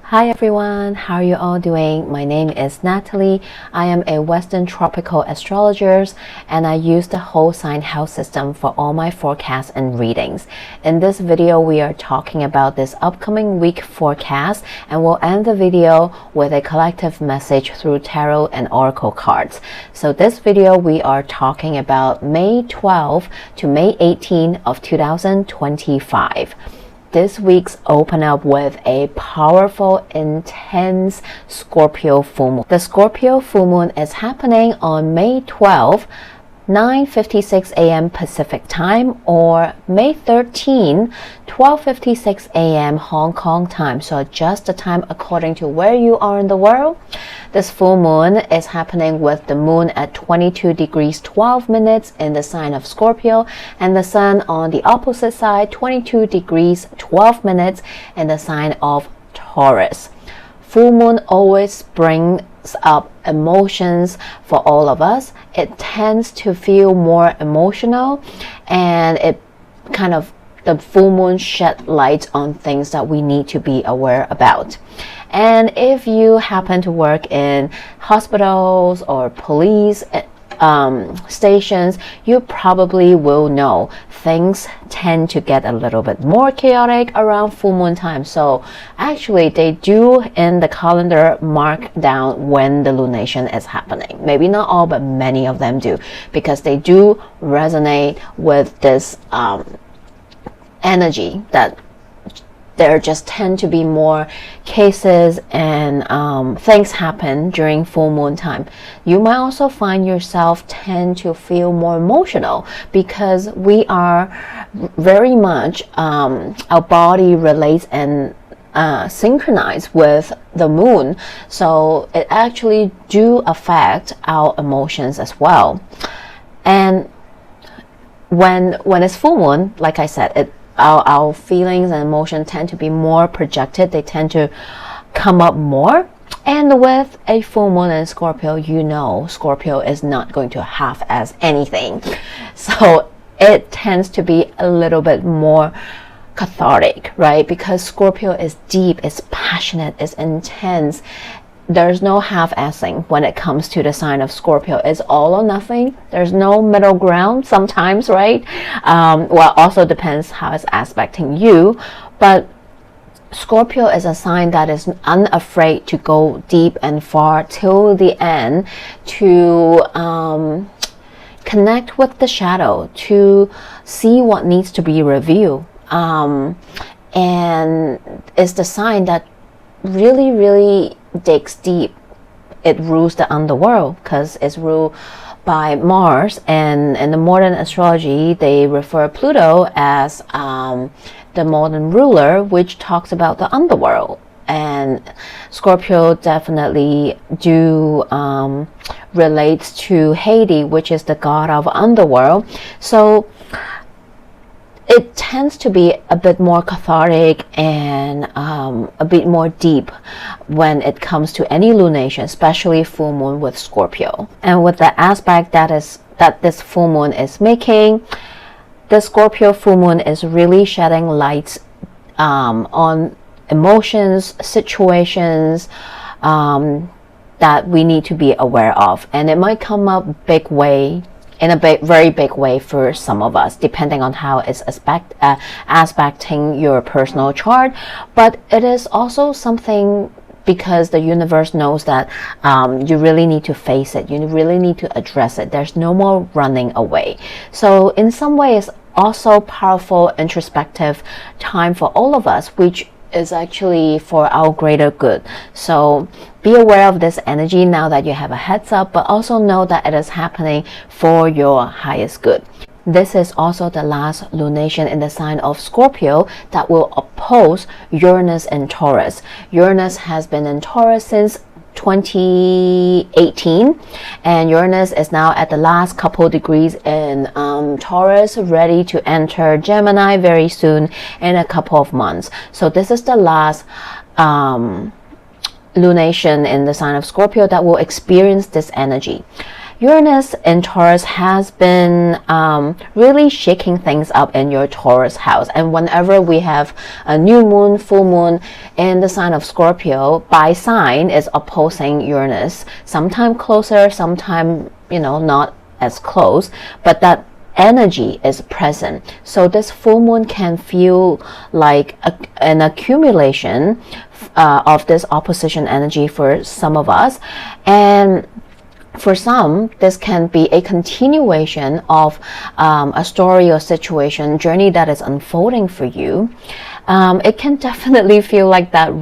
Hi everyone, how are you all doing? My name is Natalie. I am a Western tropical astrologer and I use the whole sign house system for all my forecasts and readings. In this video, we are talking about this upcoming week forecast and we'll end the video with a collective message through tarot and oracle cards. So this video, we are talking about May 12 to May 18 of 2025. This week's open up with a powerful, intense Scorpio full moon. The Scorpio full moon is happening on May 12, 9:56 a.m. Pacific time, or May 13, 12:56 a.m. Hong Kong time. So adjust the time according to where you are in the world. This full moon is happening with the moon at 22 degrees 12 minutes in the sign of Scorpio and the sun on the opposite side, 22 degrees 12 minutes in the sign of Taurus. Full moon always brings up emotions for all of us. It tends to feel more emotional, and the full moon shed light on things that we need to be aware about. And if you happen to work in hospitals or police stations, you probably will know things tend to get a little bit more chaotic around full moon time. So actually they do in the calendar mark down when the lunation is happening. Maybe not all, but many of them do, because they do resonate with this energy that there just tend to be more cases and things happen during full moon time. You might also find yourself tend to feel more emotional because we are very much, our body relates and synchronize with the moon. So it actually do affect our emotions as well. And when it's full moon, like I said, our feelings and emotions tend to be more projected. They tend to come up more. And with a full moon in Scorpio, you know Scorpio is not going to half-ass anything. So it tends to be a little bit more cathartic, right? Because Scorpio is deep, it's passionate, it's intense. There's no half-assing when it comes to the sign of Scorpio. It's all or nothing. There's no middle ground sometimes, right? Well, also depends how it's aspecting you. But Scorpio is a sign that is unafraid to go deep and far till the end, to connect with the shadow, to see what needs to be revealed. And it's the sign that really digs deep. It rules the underworld because it's ruled by Mars, and in the modern astrology they refer Pluto as the modern ruler, which talks about the underworld. And Scorpio definitely do relates to Hades, which is the god of underworld. So it tends to be a bit more cathartic and a bit more deep when it comes to any lunation, especially full moon with Scorpio. And with the aspect that this full moon is making, the Scorpio full moon is really shedding light on emotions, situations that we need to be aware of. And it might come up in a very big way for some of us, depending on how it's aspecting your personal chart. But it is also something because the universe knows that you really need to face it. You really need to address it. There's no more running away. So in some ways, also powerful, introspective time for all of us, which is actually for our greater good. So be aware of this energy now that you have a heads up, but also know that it is happening for your highest good. This is also the last lunation in the sign of Scorpio that will oppose Uranus and Taurus. Uranus has been in Taurus since 2018, and Uranus is now at the last couple degrees in Taurus, ready to enter Gemini very soon in a couple of months. So this is the last lunation in the sign of Scorpio that will experience this energy. Uranus in Taurus has been really shaking things up in your Taurus house. And whenever we have a new moon, full moon in the sign of Scorpio, by sign is opposing Uranus. Sometime closer, sometime, not as close, but that energy is present. So this full moon can feel like an accumulation of this opposition energy for some of us, and for some, this can be a continuation of a story or situation, journey that is unfolding for you. It can definitely feel like that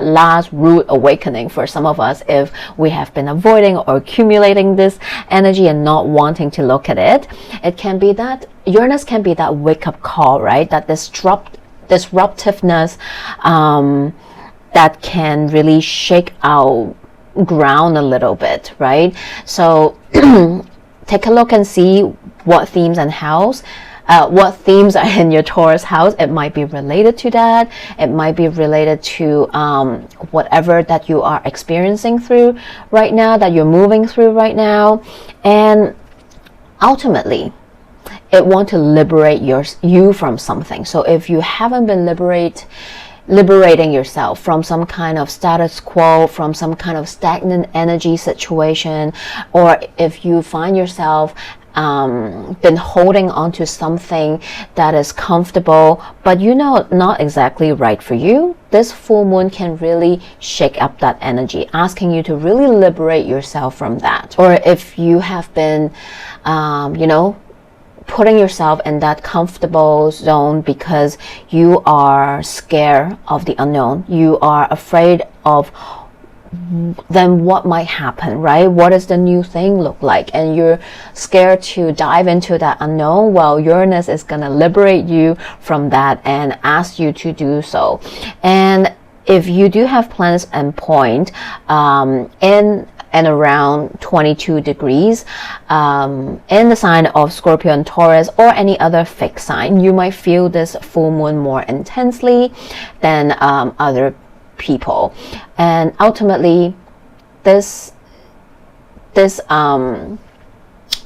last rude awakening for some of us if we have been avoiding or accumulating this energy and not wanting to look at it. It can be that Uranus can be that wake-up call, right? That disruptiveness that can really shake out ground a little bit, right? So take a look and see what themes and what themes are in your Taurus house. It might be related to that. It might be related to whatever that you are experiencing through right now, that you're moving through right now. And ultimately, it wants to liberate you from something. So if you haven't been liberating yourself from some kind of status quo, from some kind of stagnant energy situation, or if you find yourself been holding on to something that is comfortable but not exactly right for you, this full moon can really shake up that energy, asking you to really liberate yourself from that. Or if you have been putting yourself in that comfortable zone because you are scared of the unknown, you are afraid of then what might happen, right? What does the new thing look like? And you're scared to dive into that unknown. Well, Uranus is going to liberate you from that and ask you to do so. And if you do have planets and point in and around 22 degrees in the sign of Scorpio and Taurus or any other fixed sign, you might feel this full moon more intensely than other people. And ultimately, this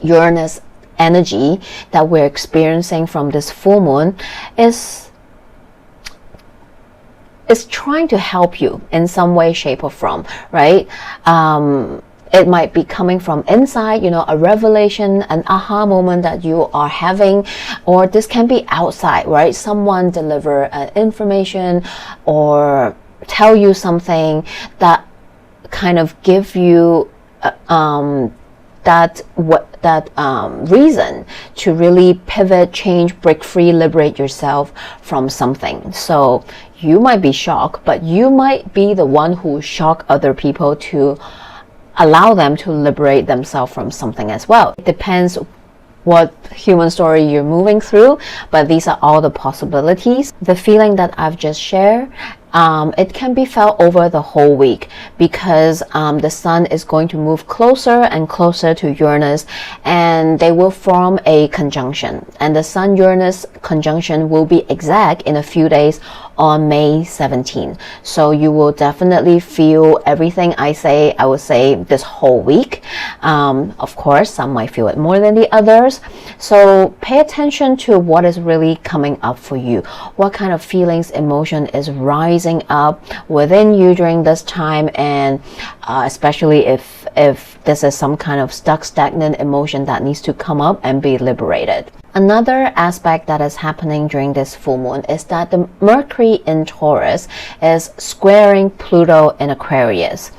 Uranus energy that we're experiencing from this full moon is trying to help you in some way, shape, or form, right? It might be coming from inside, a revelation, an aha moment that you are having, or this can be outside, right? Someone deliver information or tell you something that kind of give you that reason to really pivot, change, break free, liberate yourself from something. So you might be shocked, but you might be the one who shock other people to allow them to liberate themselves from something as well. It depends what human story you're moving through, but these are all the possibilities. The feeling that I've just shared, it can be felt over the whole week because the sun is going to move closer and closer to Uranus, and they will form a conjunction. And the Sun-Uranus conjunction will be exact in a few days on May 17th. So you will definitely feel everything I would say this whole week. Of course, some might feel it more than the others. So pay attention to what is really coming up for you. What kind of feelings, emotion is rising up within you during this time, and especially if this is some kind of stuck, stagnant emotion that needs to come up and be liberated. Another aspect that is happening during this full moon is that the Mercury in Taurus is squaring Pluto in Aquarius.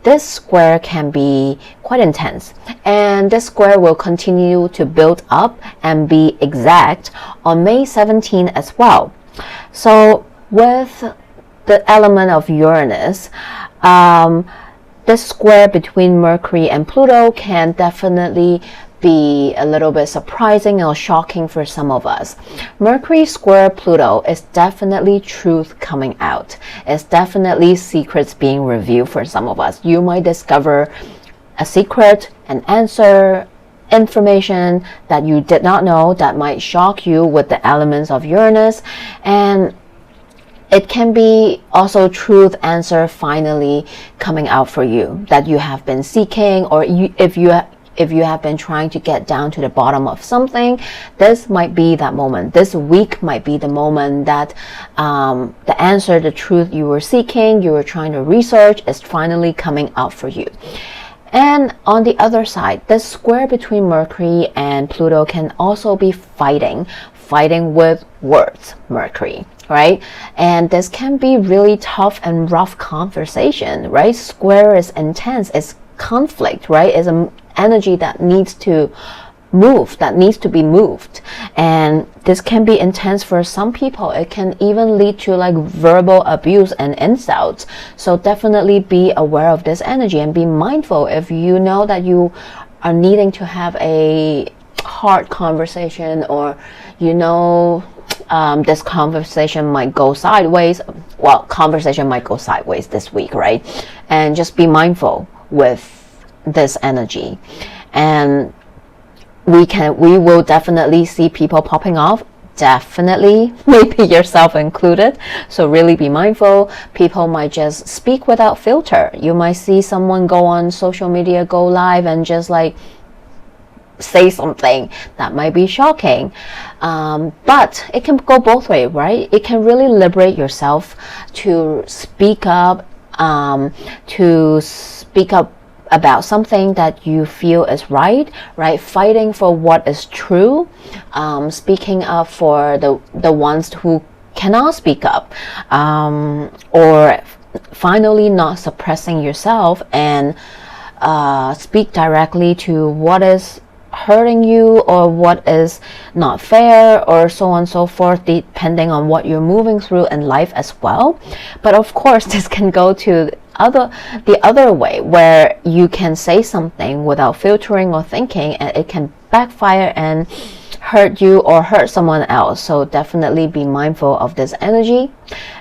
This square can be quite intense, and this square will continue to build up and be exact on May 17 as well. So with the element of Uranus, this square between Mercury and Pluto can definitely be a little bit surprising or shocking for some of us. Mercury square Pluto is definitely truth coming out. It's definitely secrets being revealed for some of us. You might discover a secret, an answer, information that you did not know that might shock you with the elements of Uranus. And it can be also truth answer finally coming out for you that you have been seeking, or if you if you have been trying to get down to the bottom of something, this might be that moment. This week might be the moment that the answer, the truth you were seeking, you were trying to research, is finally coming out for you. And on the other side, this square between Mercury and Pluto can also be fighting with words, Mercury, right? And this can be really tough and rough conversation, right? Square is intense, it's conflict, right? It's an energy that needs to move, that needs to be moved. And this can be intense for some people. It can even lead to like verbal abuse and insults. So definitely be aware of this energy and be mindful if you know that you are needing to have a hard conversation, or you know this conversation might go sideways. Well, conversation might go sideways this week, right? And just be mindful with this energy. And we will definitely see people popping off, definitely, maybe yourself included. So really be mindful. People might just speak without filter. You might see someone go on social media, go live, and just like say something that might be shocking, but it can go both ways, right? It can really liberate yourself to speak up, about something that you feel is right? Fighting for what is true, speaking up for the ones who cannot speak up, or finally not suppressing yourself and speak directly to what is hurting you or what is not fair, or so on and so forth, depending on what you're moving through in life as well. But of course, this can go to the other way, where you can say something without filtering or thinking, and it can backfire and hurt you or hurt someone else. So definitely be mindful of this energy.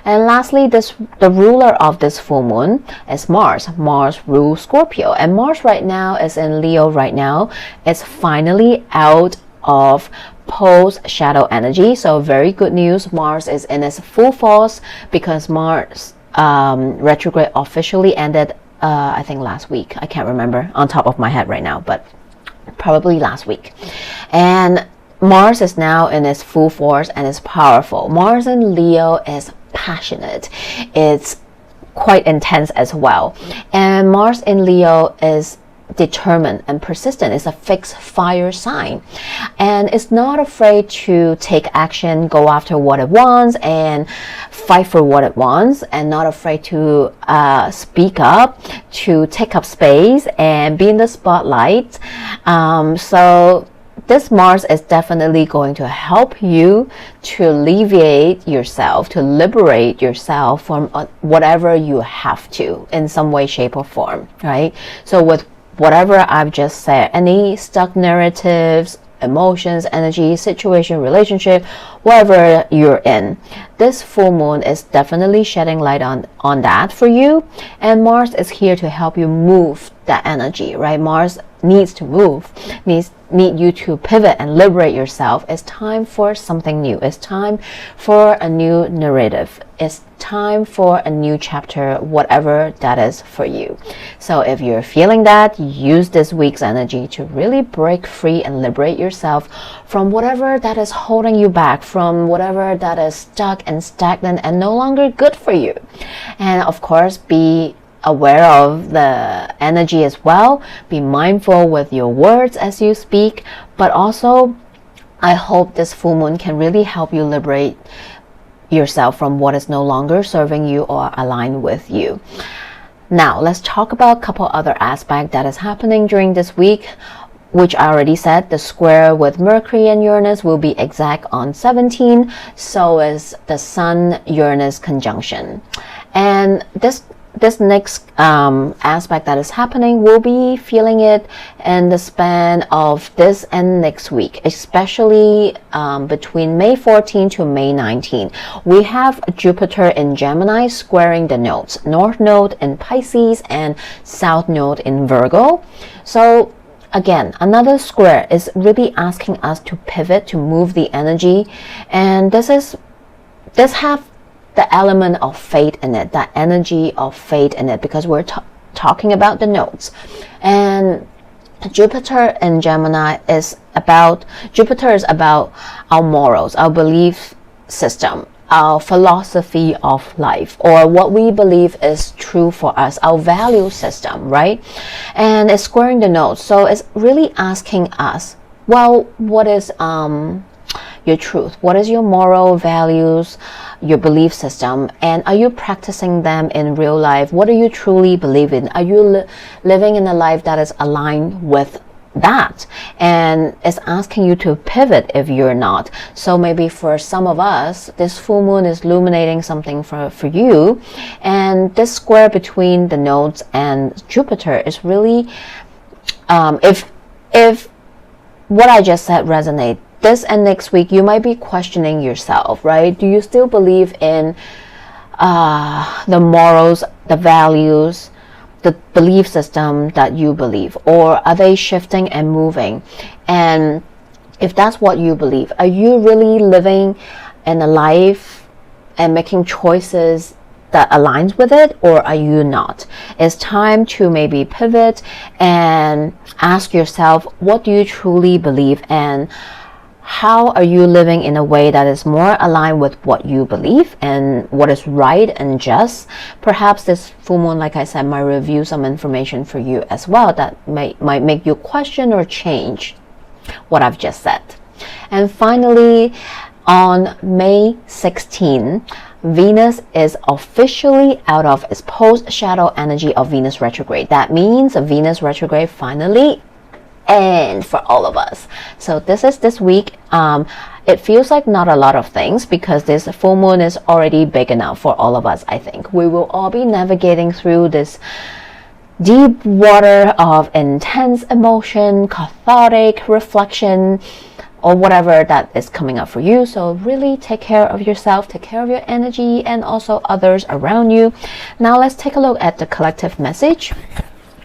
And lastly, the ruler of this full moon is Mars. Mars rules Scorpio, and Mars right now is in Leo right now. It's finally out of post shadow energy. So very good news. Mars is in its full force, because Mars retrograde officially ended I think last week. I can't remember on top of my head right now, but probably last week. And Mars is now in its full force and is powerful. Mars in Leo is passionate. It's quite intense as well. And Mars in Leo is determined and persistent. It's a fixed fire sign, and it's not afraid to take action, go after what it wants, and fight for what it wants, and not afraid to speak up, to take up space and be in the spotlight. So this Mars is definitely going to help you to alleviate yourself, to liberate yourself from whatever you have to in some way, shape, or form, right? So with whatever I've just said, any stuck narratives, emotions, energy, situation, relationship, whatever you're in, this full moon is definitely shedding light on that for you. And Mars is here to help you move that energy, right? Mars needs to move, need you to pivot and liberate yourself. It's time for something new. It's time for a new narrative. It's time for a new chapter, whatever that is for you. So if you're feeling that, use this week's energy to really break free and liberate yourself from whatever that is holding you back, from whatever that is stuck and stagnant and no longer good for you. And of course, be aware of the energy as well. Be mindful with your words as you speak, but also I hope this full moon can really help you liberate yourself from what is no longer serving you or aligned with you. Now let's talk about a couple other aspects that is happening during this week, which I already said. The square with Mercury and Uranus will be exact on 17. So is the Sun-Uranus conjunction. And this next aspect that is happening, we'll be feeling it in the span of this and next week, especially between May 14 to May 19. We have Jupiter in Gemini squaring the nodes, North Node in Pisces and South Node in Virgo. So again, another square is really asking us to pivot, to move the energy, and this have the element of fate in it, that energy of fate in it, because we're talking about the nodes. And Jupiter in Gemini Jupiter is about our morals, our belief system, our philosophy of life, or what we believe is true for us, our value system, right? And it's squaring the nodes. So it's really asking us, well, what is your truth? What is your moral values, your belief system? And are you practicing them in real life? What do you truly believe in? Are you living in a life that is aligned with that? And it's asking you to pivot if you're not. So maybe for some of us, this full moon is illuminating something for you. And this square between the nodes and Jupiter is really, if what I just said resonates, this and next week, you might be questioning yourself, right? Do you still believe in the morals, the values, the belief system that you believe? Or are they shifting and moving? And if that's what you believe, are you really living in a life and making choices that aligns with it, or are you not? It's time to maybe pivot and ask yourself, what do you truly believe, and how are you living in a way that is more aligned with what you believe and what is right and just? Perhaps this full moon, like I said, might reveal some information for you as well that might make you question or change what I've just said. And finally, on May 16, Venus is officially out of its post-shadow energy of Venus retrograde. That means Venus retrograde finally ends for all of us. So this is this week. It feels like not a lot of things because this full moon is already big enough for all of us. I think we will all be navigating through this deep water of intense emotion, cathartic reflection, or whatever that is coming up for you. So really take care of yourself, take care of your energy, and also others around you. Now let's take a look at the collective message.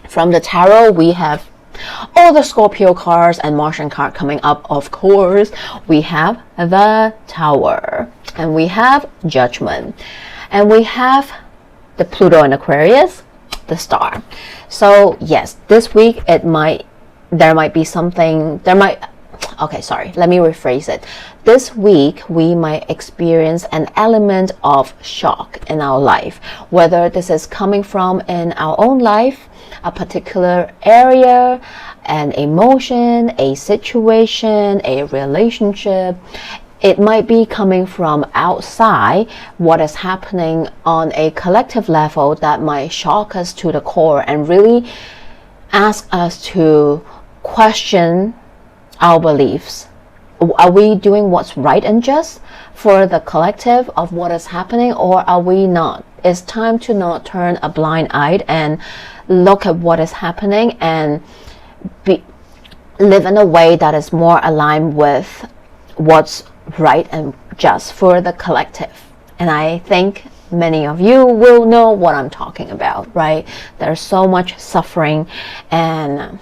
From the tarot, we have all the Scorpio cards and Martian card coming up. Of course, we have the Tower, and we have Judgment, and we have the Pluto in Aquarius, the Star. So yes, this week let me rephrase it. This week we might experience an element of shock in our life, whether this is coming from in our own life, a particular area, an emotion, a situation, a relationship. It might be coming from outside, what is happening on a collective level that might shock us to the core and really ask us to question our beliefs. Are we doing what's right and just for the collective of what is happening, or are we not? It's time to not turn a blind eye and look at what is happening and live in a way that is more aligned with what's right and just for the collective. And I think many of you will know what I'm talking about, right? There's so much suffering and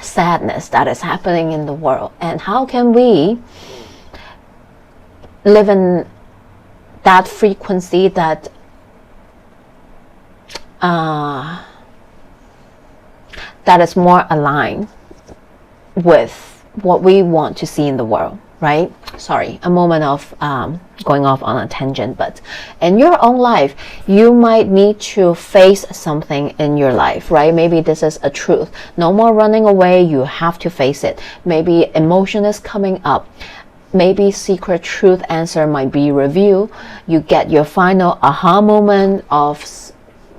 sadness that is happening in the world, and how can we live in that frequency that that is more aligned with what we want to see in the world, right? Sorry, a moment of going off on a tangent, but in your own life, you might need to face something in your life, right? Maybe this is a truth. No more running away, you have to face it. Maybe emotion is coming up. Maybe secret truth answer might be revealed. You get your final aha moment of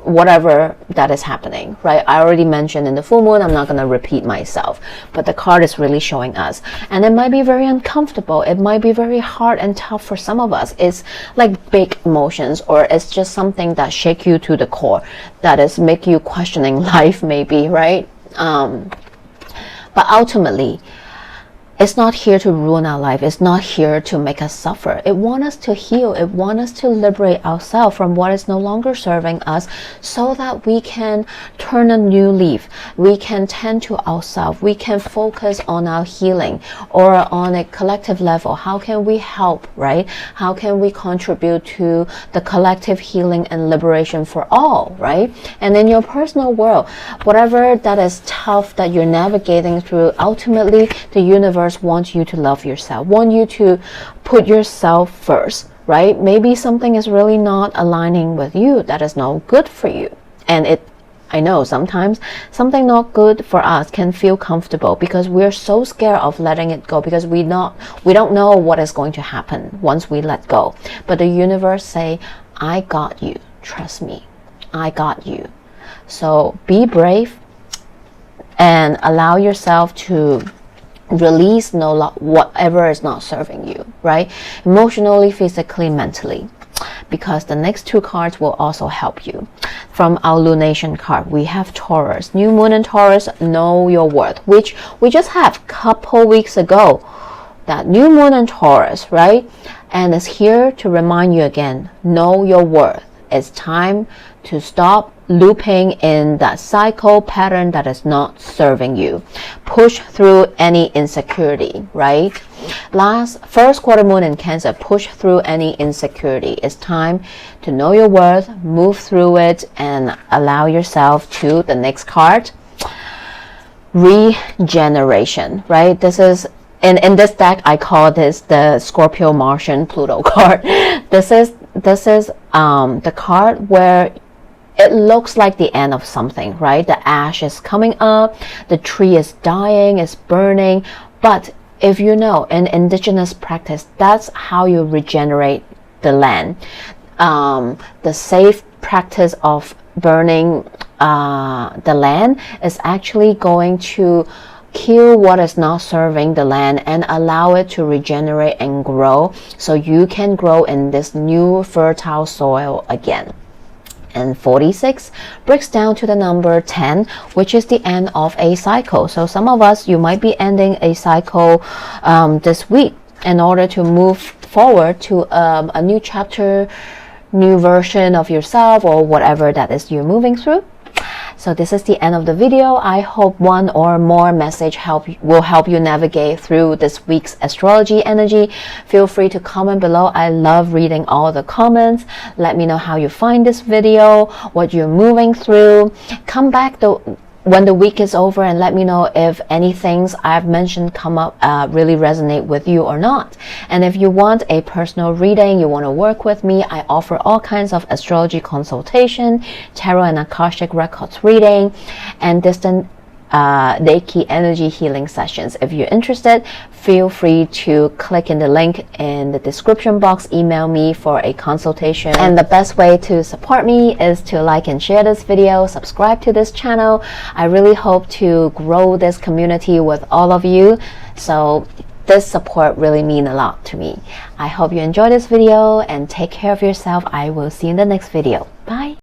whatever that is happening, right? I already mentioned in the full moon, I'm not going to repeat myself, but the card is really showing us, and it might be very uncomfortable, it might be very hard and tough for some of us. It's like big emotions, or it's just something that shake you to the core, that is make you questioning life maybe, right? But ultimately, It's not here to ruin our life. It's not here to make us suffer. It wants us to heal. It wants us to liberate ourselves from what is no longer serving us so that we can turn a new leaf. We can tend to ourselves. We can focus on our healing, or on a collective level. How can we help, right? How can we contribute to the collective healing and liberation for all, right? And in your personal world, whatever that is tough that you're navigating through, ultimately the universe wants you to love yourself, want you to put yourself first, right? Maybe something is really not aligning with you, that is not good for you. And I know sometimes something not good for us can feel comfortable because we're so scared of letting it go, because we don't know what is going to happen once we let go. But the universe say, I got you, trust me, I got you. So be brave and allow yourself to release whatever is not serving you, right? Emotionally, physically, mentally. Because the next two cards will also help you. From our lunation card, we have Taurus. New Moon in Taurus, know your worth, which we just have a couple weeks ago. That new moon in Taurus, right? And it's here to remind you again, know your worth. It's time to stop looping in that cycle pattern that is not serving you. Push through any insecurity, right? First quarter moon in Cancer, push through any insecurity. It's time to know your worth, move through it, and allow yourself to the next card, regeneration, right? This is in this deck, I call this the Scorpio Martian Pluto card. This is the card where it looks like the end of something, right? The ash is coming up, the tree is dying, it's burning. But if you know, in indigenous practice, that's how you regenerate the land. The safe practice of burning the land is actually going to kill what is not serving the land and allow it to regenerate and grow, so you can grow in this new fertile soil again. And 46 breaks down to the number 10, which is the end of a cycle. So some of us, you might be ending a cycle this week in order to move forward to a new chapter, new version of yourself, or whatever that is you're moving through. So this is the end of the video. I hope one or more message will help you navigate through this week's astrology energy. Feel free to comment below. I love reading all the comments. Let me know how you find this video, what you're moving through. Come back when the week is over and let me know if any things I've mentioned come up really resonate with you or not. And if you want a personal reading, you want to work with me, I offer all kinds of astrology consultation, tarot and akashic records reading, and distant Reiki energy healing sessions. If you're interested, feel free to click in the link in the description box, email me for a consultation. And the best way to support me is to like and share this video, subscribe to this channel. I really hope to grow this community with all of you. So this support really means a lot to me. I hope you enjoyed this video and take care of yourself. I will see you in the next video. Bye.